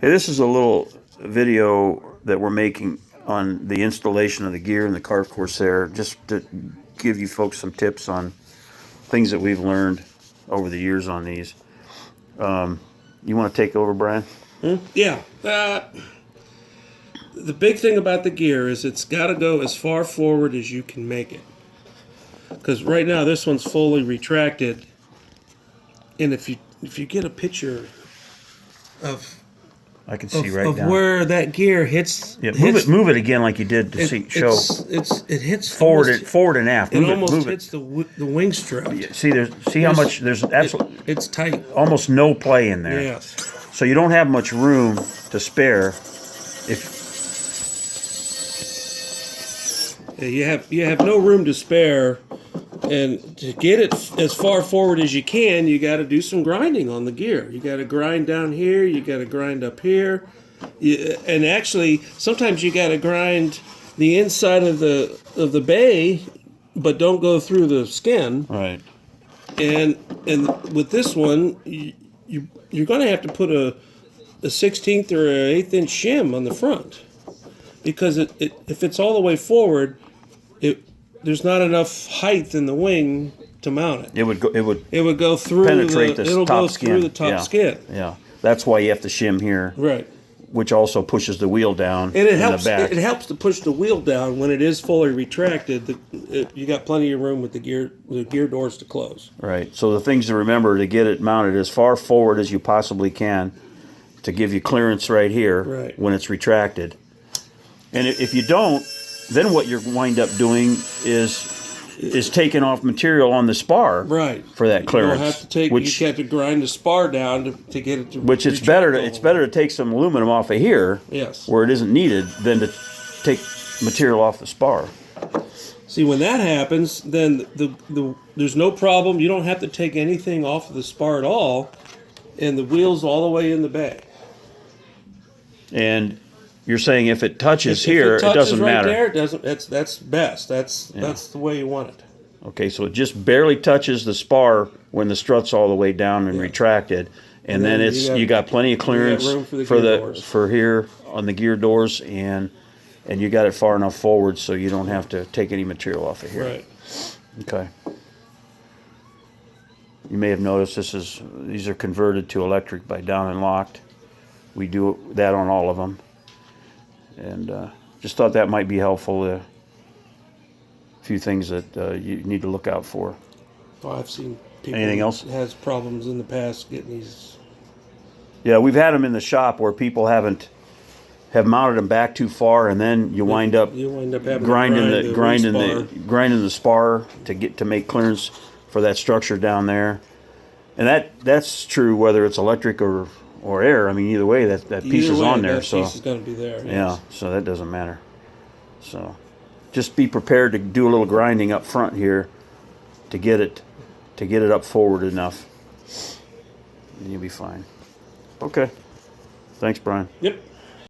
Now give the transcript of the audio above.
Hey, this is a little video that we're making on the installation of the gear in the CARF Corsair, just to give you folks some tips on things that we've learned over the years on these. You want to take over, Brian? Yeah. The big thing about the gear is it's got to go as far forward as you can make it. Because right now this one's fully retracted, and if you get a picture of I can see right of down. where that gear hits, Yeah, move it again like you did to show it hits forward and aft. It Move almost move hits the wing strut. See how much there's absolutely It's tight. almost no play in there. Yes. So you don't have much room to spare. If You have no room to spare, and to get it as far forward as you can, you got to do some grinding on the gear. You got to grind down here. You got to grind up here, and actually sometimes you got to grind the inside of the bay, but don't go through the skin. right. And with this one, you're going to have to put a 16th or an 1/8 inch shim on the front, because if it's all the way forward, there's not enough height in the wing to mount it. It would go through penetrate the this it'll top go skin. through the top skin. Yeah, that's why you have to shim here, Right. which also pushes the wheel down. And it in helps. the back. It helps to push the wheel down when it is fully retracted. You got plenty of room with the gear doors to close. Right. So the things to remember to get it mounted as far forward as you possibly can, to give you clearance right here Right. when it's retracted. And if you don't, then what you wind up doing is taking off material on the spar, Right. for that clearance. You'll have to take. You have to grind the spar down to get it to. Which it's better to take some aluminum off of here, Yes. where it isn't needed, than to take material off the spar. See, when that happens, then there's no problem. You don't have to take anything off of the spar at all, and the wheel's all the way in the bay. And you're saying if it touches If here, it doesn't right matter. there, it doesn't. That's best. That's the way you want it. Okay, so it just barely touches the spar when the strut's all the way down and retracted, and then you got plenty of clearance room for the gear doors. for here on the gear doors, and you got it far enough forward so you don't have to take any material off of here. Right. Okay. You may have noticed these are converted to electric by down and locked. We do that on all of them, and just thought that might be helpful. A few things that you need to look out for. Well, I've seen people. Anything else? Has problems in the past getting these. Yeah, we've had them in the shop where people have mounted them back too far, and then you wind up having grinding to grinding the spar to make clearance for that structure down there. And that's true whether it's electric or air. I mean, either way, that piece is on there. That piece is going to be there. Yeah, Yes. so that doesn't matter. So just be prepared to do a little grinding up front here to get it up forward enough, and you'll be fine. Okay. Thanks, Brian. Yep.